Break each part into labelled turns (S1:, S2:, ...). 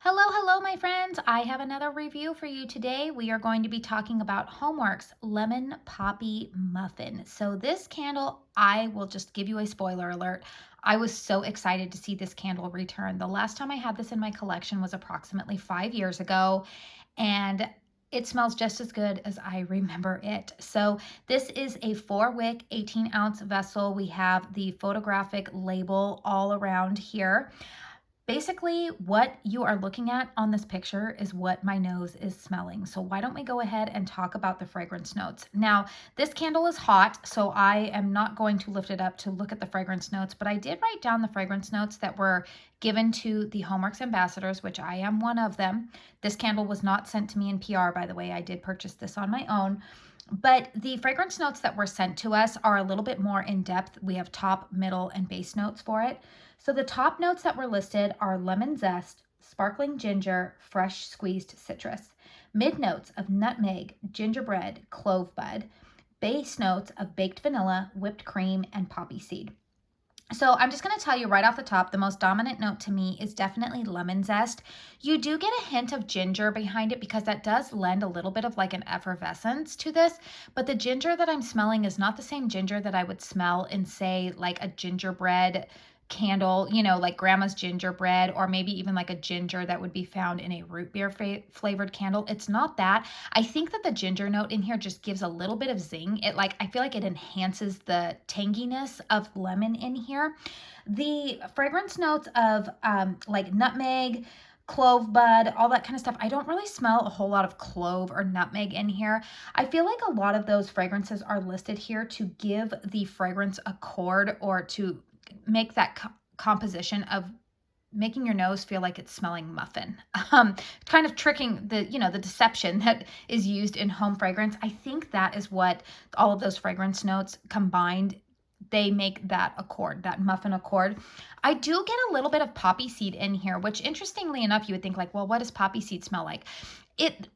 S1: Hello, my friends. I have another review for you today. We are going to be talking about HOMEWORX Lemon Poppy Muffin. So this candle, I will just give you a spoiler alert. I was so excited to see this candle return. The last time I had this in my collection was approximately 5 years ago, and it smells just as good as I remember it. So this is a 4-wick, 18-ounce vessel. We have the photographic label all around here. Basically, what you are looking at on this picture is what my nose is smelling. So why don't we go ahead and talk about the fragrance notes. Now, this candle is hot, so I am not going to lift it up to look at the fragrance notes, but I did write down the fragrance notes that were given to the HOMEWORX ambassadors, which I am one of them. This candle was not sent to me in PR, by the way. I did purchase this on my own. But the fragrance notes that were sent to us are a little bit more in depth. We have top, middle, and base notes for it. So the top notes that were listed are lemon zest, sparkling ginger, fresh squeezed citrus. Mid notes of nutmeg, gingerbread, clove bud. Base notes of baked vanilla, whipped cream, and poppy seed. So I'm just going to tell you right off the top, the most dominant note to me is definitely lemon zest. You do get a hint of ginger behind it because that does lend a little bit of like an effervescence to this, but the ginger that I'm smelling is not the same ginger that I would smell in, say, like a gingerbread candle, like grandma's gingerbread, or maybe even like a ginger that would be found in a root beer flavored candle. It's not that. I think that the ginger note in here just gives a little bit of zing. I feel like it enhances the tanginess of lemon in here. The fragrance notes of like nutmeg, clove bud, all that kind of stuff. I don't really smell a whole lot of clove or nutmeg in here. I feel like a lot of those fragrances are listed here to give the fragrance a chord, or to make that composition of making your nose feel like it's smelling muffin. Kind of tricking the deception that is used in home fragrance. I think that is what all of those fragrance notes combined, they make that accord, that muffin accord. I do get a little bit of poppy seed in here, which interestingly enough, you would think like, well, what does poppy seed smell like?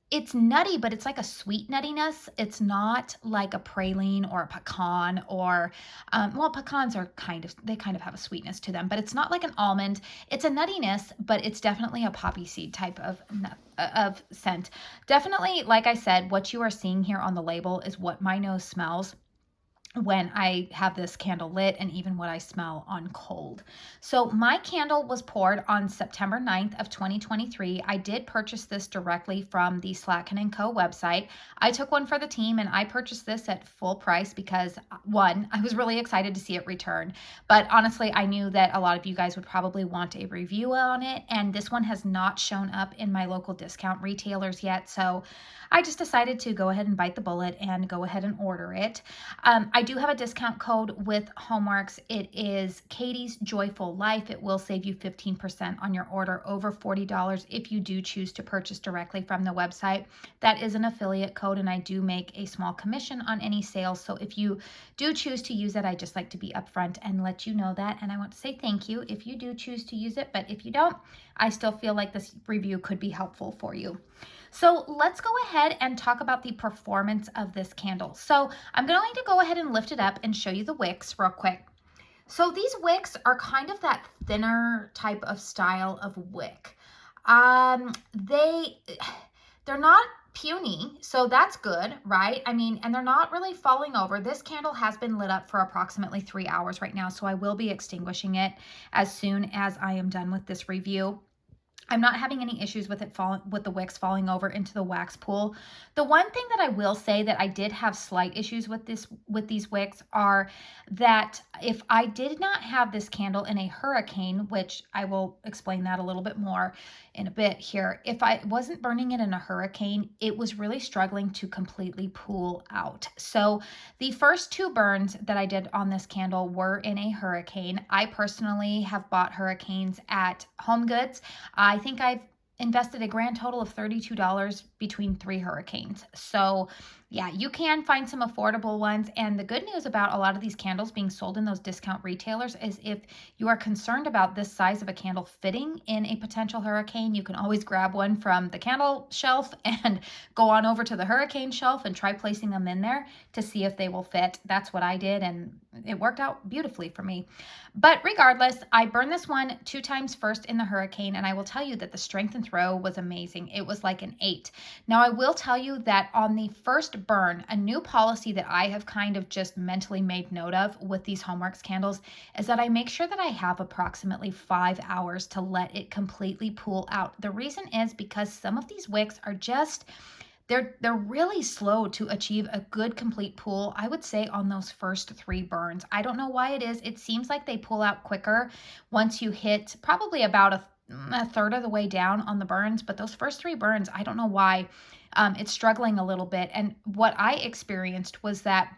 S1: It's nutty, but it's like a sweet nuttiness. It's not like a praline or a pecan, or well, pecans are kind of have a sweetness to them, but it's not like an almond. It's a nuttiness, but it's definitely a poppy seed type of scent. Definitely, like I said, what you are seeing here on the label is what my nose smells when I have this candle lit, and even what I smell on cold. So my candle was poured on September 9th of 2023. I did purchase this directly from the Slatkin & Co website. I took one for the team, and I purchased this at full price because, one, I was really excited to see it return, but honestly, I knew that a lot of you guys would probably want a review on it, and this one has not shown up in my local discount retailers yet, so I just decided to go ahead and bite the bullet and go ahead and order it. I do have a discount code with HOMEWORX. It is Katie's Joyful Life. It will save you 15% on your order over $40 if you do choose to purchase directly from the website. That is an affiliate code, and I do make a small commission on any sales. So if you do choose to use it, I just like to be upfront and let you know that. And I want to say thank you if you do choose to use it. But if you don't, I still feel like this review could be helpful for you. So let's go ahead and talk about the performance of this candle. So I'm going to go ahead and lift it up and show you the wicks real quick. So these wicks are kind of that thinner type of style of wick. They're not puny, so that's good, right? I mean, and they're not really falling over. This candle has been lit up for approximately 3 hours right now, so I will be extinguishing it as soon as I am done with this review. I'm not having any issues with with the wicks falling over into the wax pool. The one thing that I will say that I did have slight issues with these wicks are that if I did not have this candle in a hurricane, which I will explain that a little bit more in a bit here, if I wasn't burning it in a hurricane, it was really struggling to completely pool out. So the first 2 burns that I did on this candle were in a hurricane. I personally have bought hurricanes at Home Goods. I think I've invested a grand total of $32 between 3 hurricanes. So Yeah, you can find some affordable ones. And the good news about a lot of these candles being sold in those discount retailers is if you are concerned about this size of a candle fitting in a potential hurricane, you can always grab one from the candle shelf and go on over to the hurricane shelf and try placing them in there to see if they will fit. That's what I did, and it worked out beautifully for me. But regardless, I burned this one 2 times first in the hurricane, and I will tell you that the strength and throw was amazing. It was like an 8. Now, I will tell you that on the first burn, a new policy that I have kind of just mentally made note of with these HOMEWORX candles is that I make sure that I have approximately 5 hours to let it completely pool out. The reason is because some of these wicks are just they're really slow to achieve a good complete pool, I would say, on those first 3 burns. I don't know why it is. It seems like they pull out quicker once you hit probably about a third of the way down on the burns, but those first 3 burns, I don't know why. It's struggling a little bit. And what I experienced was that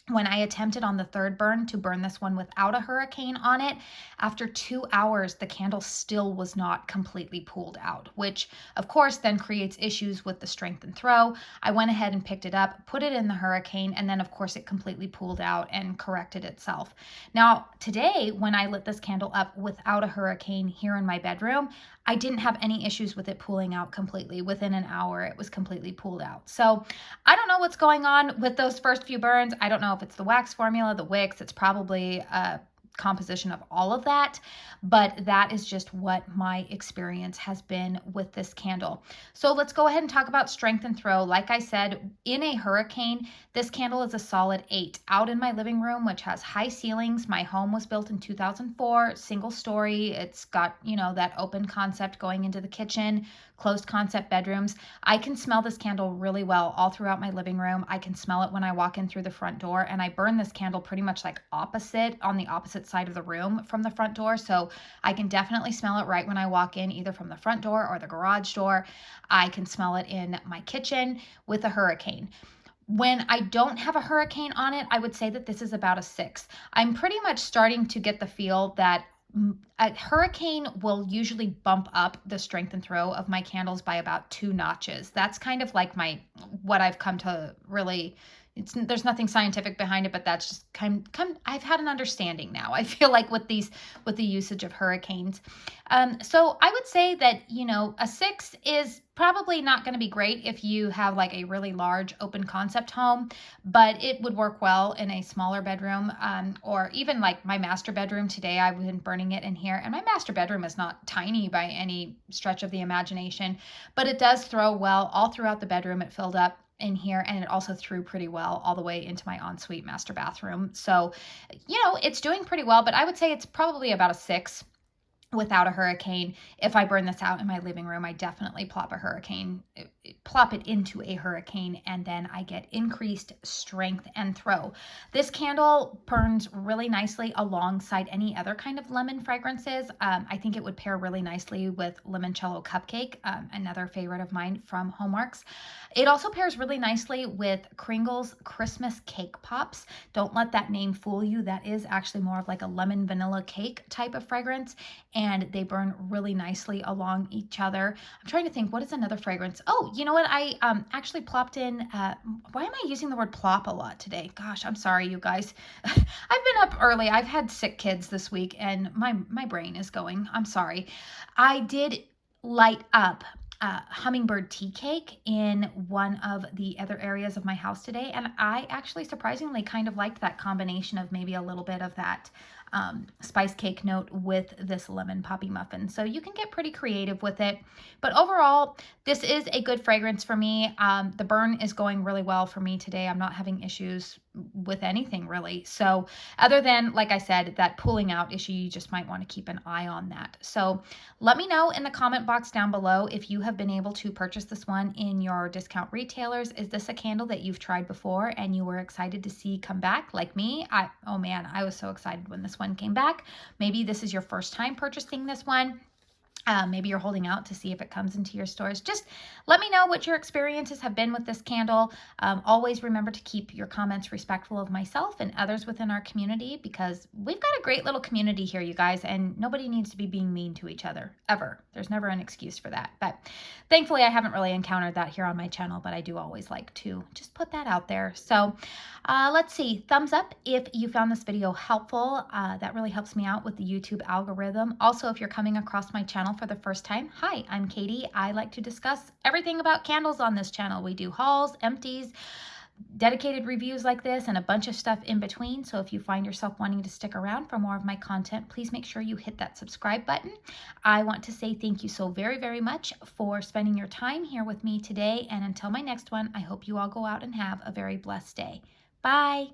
S1: when I attempted on the third burn to burn this one without a hurricane on it, after 2 hours, the candle still was not completely pooled out, which of course then creates issues with the strength and throw. I went ahead and picked it up, put it in the hurricane, and then of course it completely pooled out and corrected itself. Now, today, when I lit this candle up without a hurricane here in my bedroom, I didn't have any issues with it pooling out completely. Within an hour, it was completely pooled out. So I don't know what's going on with those first few burns. I don't know if it's the wax formula, the wicks. It's probably a composition of all of that, but that is just what my experience has been with this candle. So let's go ahead and talk about strength and throw. Like I said, in a hurricane, this candle is a solid 8. Out in my living room, which has high ceilings, my home was built in 2004, single story. It's got, that open concept going into the kitchen, closed concept bedrooms. I can smell this candle really well all throughout my living room. I can smell it when I walk in through the front door, and I burn this candle pretty much like on the opposite side of the room from the front door. So I can definitely smell it right when I walk in, either from the front door or the garage door. I can smell it in my kitchen with a hurricane. When I don't have a hurricane on it, I would say that this is about a 6. I'm pretty much starting to get the feel that a hurricane will usually bump up the strength and throw of my candles by about 2 notches. That's kind of like what I've come to really, there's nothing scientific behind it, but that's just I've had an understanding now. I feel like with the usage of hurricanes. So I would say that, a 6 is probably not going to be great if you have like a really large open concept home, but it would work well in a smaller bedroom, or even like my master bedroom. Today I've been burning it in here, and my master bedroom is not tiny by any stretch of the imagination, but it does throw well all throughout the bedroom. It filled up in here, and it also threw pretty well all the way into my ensuite master bathroom. So, it's doing pretty well, but I would say it's probably about a 6 without a hurricane. If I burn this out in my living room, I definitely plop it into a hurricane, and then I get increased strength and throw. This candle burns really nicely alongside any other kind of lemon fragrances. I think it would pair really nicely with Limoncello Cupcake, another favorite of mine from HOMEWORX. It also pairs really nicely with Kringle's Christmas Cake Pops. Don't let that name fool you. That is actually more of like a lemon vanilla cake type of fragrance, and they burn really nicely along each other. I'm trying to think, what is another fragrance? Oh, you know what? I actually plopped in, why am I using the word plop a lot today? Gosh, I'm sorry, you guys. I've been up early. I've had sick kids this week, and my brain is going. I'm sorry. I did light up hummingbird tea cake in one of the other areas of my house today, and I actually surprisingly kind of liked that combination of maybe a little bit of that spice cake note with this lemon poppy muffin. So you can get pretty creative with it. But overall, this is a good fragrance for me. The burn is going really well for me today. I'm not having issues with anything really. So other than, like I said, that pulling out issue, you just might want to keep an eye on that. So let me know in the comment box down below if you have been able to purchase this one in your discount retailers. Is this a candle that you've tried before and you were excited to see come back like me? Oh man, I was so excited when this one came back. Maybe this is your first time purchasing this one. Maybe you're holding out to see if it comes into your stores. Just let me know what your experiences have been with this candle. Always remember to keep your comments respectful of myself and others within our community, because we've got a great little community here, you guys, and nobody needs to be being mean to each other, ever. There's never an excuse for that. But thankfully, I haven't really encountered that here on my channel, but I do always like to just put that out there. So let's see. Thumbs up if you found this video helpful. That really helps me out with the YouTube algorithm. Also, if you're coming across my channel for the first time, hi, I'm Katie. I like to discuss everything about candles on this channel. We do hauls, empties, dedicated reviews like this, and a bunch of stuff in between. So if you find yourself wanting to stick around for more of my content, please make sure you hit that subscribe button. I want to say thank you so very, very much for spending your time here with me today. And until my next one, I hope you all go out and have a very blessed day. Bye.